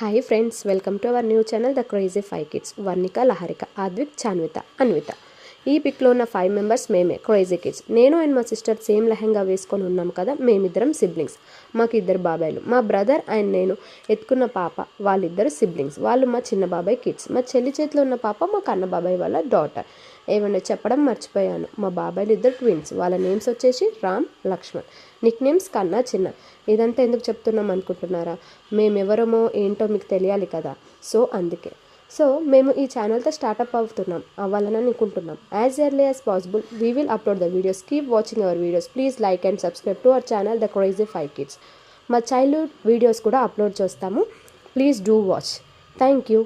Hi friends, welcome to our new channel the crazy 5 kids. Varnika, Laharika, Advik, Chanvitha, Anvitha. ఈ పిక్లో ఉన్న 5 members మేమే క్రేజీ కిడ్స్. నేను అండ్ మా సిస్టర్ సేమ్ లెహంగా వేసుకొని ఉన్నాం కదా. మేమిద్దరం సిబ్లింగ్స్. మాకు 2 బాబాయిలు. మా బ్రదర్ అండ్ నేను ఎత్తుకున్న పాప వాళ్ళిద్దరు సిబ్లింగ్స్. వాళ్ళు మా చిన్న బాబాయ్ కిడ్స్. మా చెల్లి చేతిలో ఉన్న పాప మా కన్న బాబాయ్ వాళ్ళ డాటర్. ఏమన్నా చెప్పడం మర్చిపోయాను. మా బాబాయిలు 2 ట్విన్స్. వాళ్ళ నేమ్స్ వచ్చేసి రామ్, లక్ష్మణ్. నిక్ నేమ్స్ కన్నా, చిన్న. ఇదంతా ఎందుకు చెప్తున్నాం అనుకుంటున్నారా? మేమెవరమో ఏంటో మీకు తెలియాలి కదా. అందుకే మేము ఈ ఛానల్తో స్టార్ట్అప్ అవ్వాలని అనుకుంటున్నాం. As early as possible we will upload the videos. Keep watching our videos. Please like and subscribe to our channel the crazy 5 kids. మా చైల్డ్హుడ్ వీడియోస్ కూడా అప్లోడ్ చేస్తాము. Please do watch. Thank you.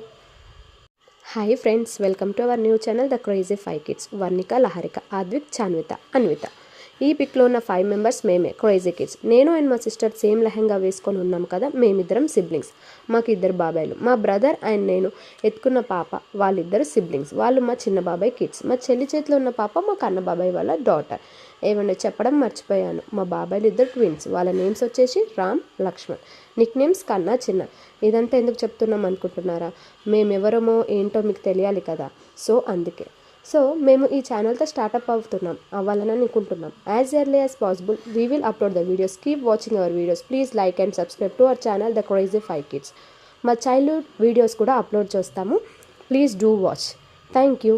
Hi friends, welcome to our new channel the crazy 5 kids. Varnika, Laharika, Advik, Chanvitha, Anvitha. ఈ పిక్లో ఉన్న 5 members మేమే crazy kids. నేను and మా sister same lehenga వేసుకొని ఉన్నాం కదా. మేమిద్దరం సిబ్లింగ్స్. మాకు 2 బాబాయిలు. మా బ్రదర్ అండ్ నేను ఎత్తుకున్న పాప వాళ్ళిద్దరు సిబ్లింగ్స్. వాళ్ళు మా చిన్న బాబాయ్ కిడ్స్. మా చెల్లి చేతిలో ఉన్న పాప మా కన్న బాబాయ్ వాళ్ళ డాటర్. ఏమన్నా చెప్పడం మర్చిపోయాను. మా బాబాయిలు 2 ట్విన్స్. వాళ్ళ నేమ్స్ వచ్చేసి రామ్, లక్ష్మణ్. నిక్ నేమ్స్ కన్నా, చిన్న. ఇదంతా ఎందుకు చెప్తున్నాం అనుకుంటున్నారా? మేమెవరమో ఏంటో మీకు తెలియాలి కదా. అందుకే మేము ఈ ఛానల్తో స్టార్ట్అప్ అవ్వాలని అనుకుంటున్నాం. As early as possible we will upload the videos. Keep watching our videos. Please like and subscribe to our channel the crazy 5 kids. మా చైల్డ్హుడ్ వీడియోస్ కూడా అప్లోడ్ చేస్తాము. Please do watch. Thank you.